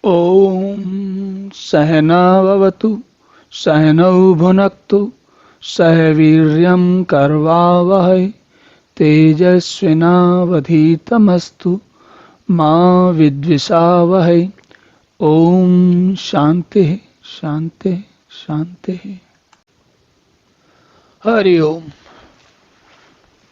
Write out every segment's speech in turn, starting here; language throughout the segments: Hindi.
ॐ सहनाववतु सहनौ भुनक्तु सह वीर्यं कर्वावहै तेजस्विनावधीतमस्तु मा विद्विषावहै। ओम शांति शांति शांति। हरि ओम।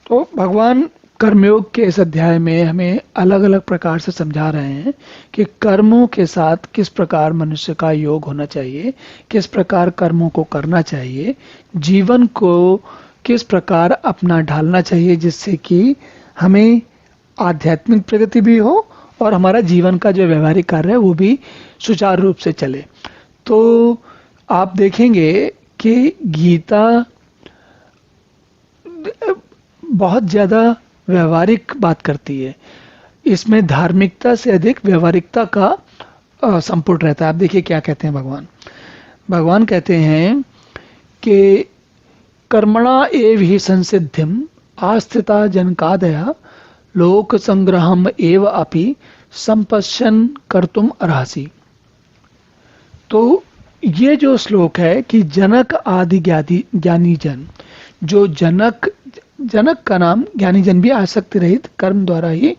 तो भगवान कर्मयोग के इस अध्याय में हमें अलग अलग प्रकार से समझा रहे हैं कि कर्मों के साथ किस प्रकार मनुष्य का योग होना चाहिए, किस प्रकार कर्मों को करना चाहिए, जीवन को किस प्रकार अपना ढालना चाहिए जिससे कि हमें आध्यात्मिक प्रगति भी हो और हमारा जीवन का जो व्यवहारिक कार्य है वो भी सुचारू रूप से चले। तो आप देखेंगे कि गीता बहुत ज़्यादा व्यवहारिक बात करती है। इसमें धार्मिकता से अधिक व्यवहारिकता का संपुट रहता है। आप देखिए क्या कहते हैं भगवान कहते हैं कि कर्मणा एव ही संसिद्धिम आस्थिता जनकादया लोक संग्रहम एव अपि संपश्यन कर्तुम अर्हसि। तो ये जो श्लोक है कि जनक आदि ज्ञानी जन, जो जनक का नाम ज्ञानी जन भी आसक्ति रहित कर्म द्वारा ही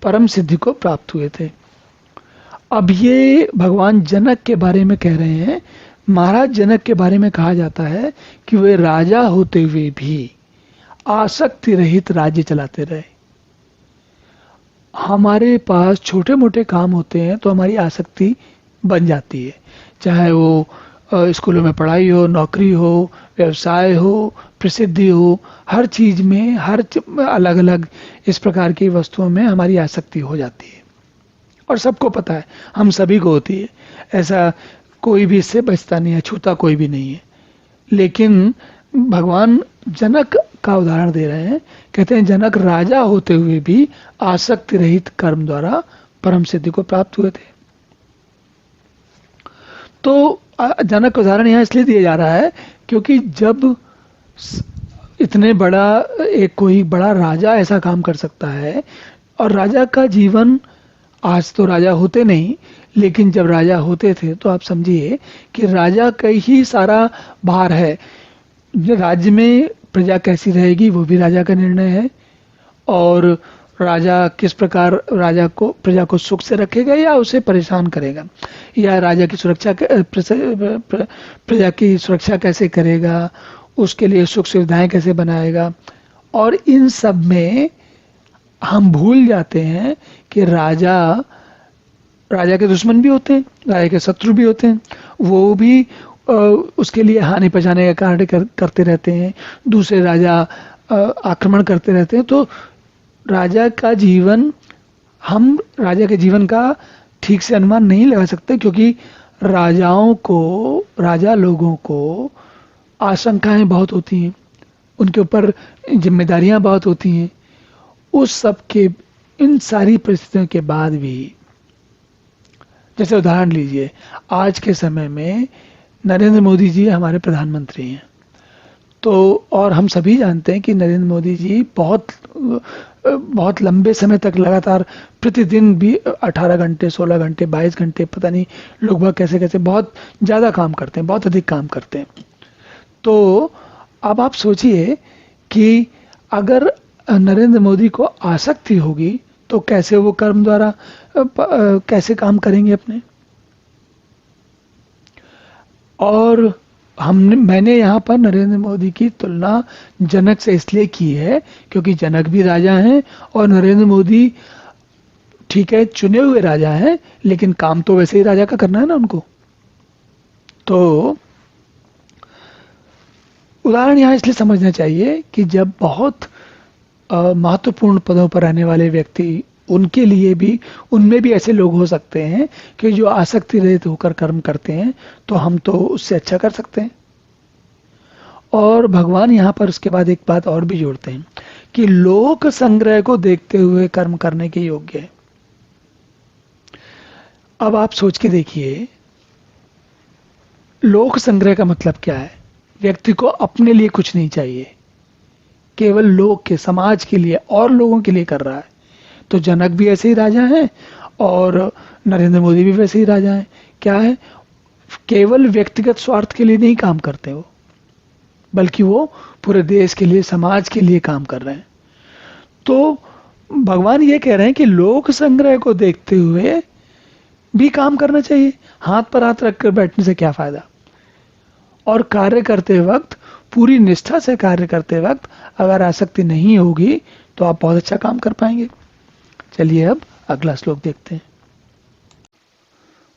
परम सिद्धि को प्राप्त हुए थे। अब ये भगवान जनक के बारे में कह रहे हैं। महाराज जनक के बारे में कहा जाता है कि वे राजा होते हुए भी आसक्ति रहित राज्य चलाते रहे। हमारे पास छोटे मोटे काम होते हैं तो हमारी आसक्ति बन जाती है, चाहे वो स्कूलों में पढ़ाई हो, नौकरी हो, व्यवसाय हो, प्रसिद्धि हो, हर चीज में अलग अलग इस प्रकार की वस्तुओं में हमारी आसक्ति हो जाती है और सबको पता है, हम सभी को होती है। ऐसा कोई भी इससे बचता नहीं है, छूता कोई भी नहीं है। लेकिन भगवान जनक का उदाहरण दे रहे हैं, कहते हैं जनक राजा होते हुए भी आसक्ति रहित कर्म द्वारा परम सिद्धि को प्राप्त हुए थे। तो जनक का उदाहरण यहाँ इसलिए दिया जा रहा है क्योंकि जब इतने बड़ा कोई बड़ा राजा ऐसा काम कर सकता है, और राजा का जीवन, आज तो राजा होते नहीं लेकिन जब राजा होते थे तो आप समझिए कि राजा का ही सारा भार है। राज्य में प्रजा कैसी रहेगी वो भी राजा का निर्णय है, और राजा किस प्रकार प्रजा को सुख से रखेगा या उसे परेशान करेगा, या राजा की सुरक्षा प्रजा की सुरक्षा कैसे करेगा, उसके लिए सुख सुविधाएं कैसे बनाएगा। और इन सब में हम भूल जाते हैं कि राजा के दुश्मन भी होते हैं, राजा के शत्रु भी होते हैं, वो भी उसके लिए हानि पहुंचाने का कार्य करते रहते हैं, दूसरे राजा आक्रमण करते रहते हैं। तो राजा का जीवन, हम राजा के जीवन का ठीक से अनुमान नहीं लगा सकते क्योंकि राजा लोगों को आशंकाएं बहुत होती हैं, उनके ऊपर जिम्मेदारियां बहुत होती हैं। उस सब के, इन सारी परिस्थितियों के बाद भी, जैसे उदाहरण लीजिए, आज के समय में नरेंद्र मोदी जी हमारे प्रधानमंत्री हैं। तो और हम सभी जानते हैं कि नरेंद्र मोदी जी बहुत लंबे समय तक लगातार प्रतिदिन भी 18 घंटे, 16 घंटे, 22 घंटे, पता नहीं लोग कैसे बहुत ज़्यादा काम करते हैं, बहुत अधिक काम करते हैं। तो अब आप सोचिए कि अगर नरेंद्र मोदी को आसक्ति होगी तो कैसे वो कर्म द्वारा कैसे काम करेंगे अपने। और मैंने यहाँ पर नरेंद्र मोदी की तुलना जनक से इसलिए की है क्योंकि जनक भी राजा हैं और नरेंद्र मोदी ठीक है चुने हुए राजा हैं, लेकिन काम तो वैसे ही राजा का करना है ना उनको। तो उदाहरण यहाँ इसलिए समझना चाहिए कि जब बहुत महत्वपूर्ण पदों पर रहने वाले व्यक्ति, उनके लिए भी, उनमें भी ऐसे लोग हो सकते हैं कि जो आसक्ति रहित होकर कर्म करते हैं, तो हम तो उससे अच्छा कर सकते हैं। और भगवान यहाँ पर उसके बाद एक बात और भी जोड़ते हैं कि लोक संग्रह को देखते हुए कर्म करने के योग्य है। अब आप सोच के देखिए, लोक संग्रह का मतलब क्या है? व्यक्ति को अपने लिए कुछ नहीं चाहिए, केवल लोग के, समाज के लिए और लोगों के लिए कर रहा है। तो जनक भी ऐसे ही राजा हैं और नरेंद्र मोदी भी वैसे ही राजा हैं। क्या है, केवल व्यक्तिगत स्वार्थ के लिए नहीं काम करते वो, बल्कि वो पूरे देश के लिए, समाज के लिए काम कर रहे हैं। तो भगवान ये कह रहे हैं कि लोक संग्रह को देखते हुए भी काम करना चाहिए, हाथ पर हाथ रखकर बैठने से क्या फायदा। और कार्य करते वक्त, पूरी निष्ठा से कार्य करते वक्त अगर आसक्ति नहीं होगी तो आप बहुत अच्छा काम कर पाएंगे। चलिए अब अगला श्लोक देखते हैं।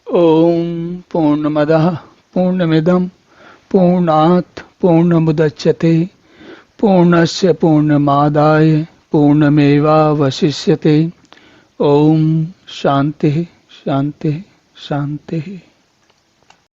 ओम पूर्णमदः पूर्णमिदं पूर्णात् पूर्णमुदच्यते पूर्णस्य पूर्णमादाय पूर्णमेवावशिष्यते। ओम शांति शांति शांति।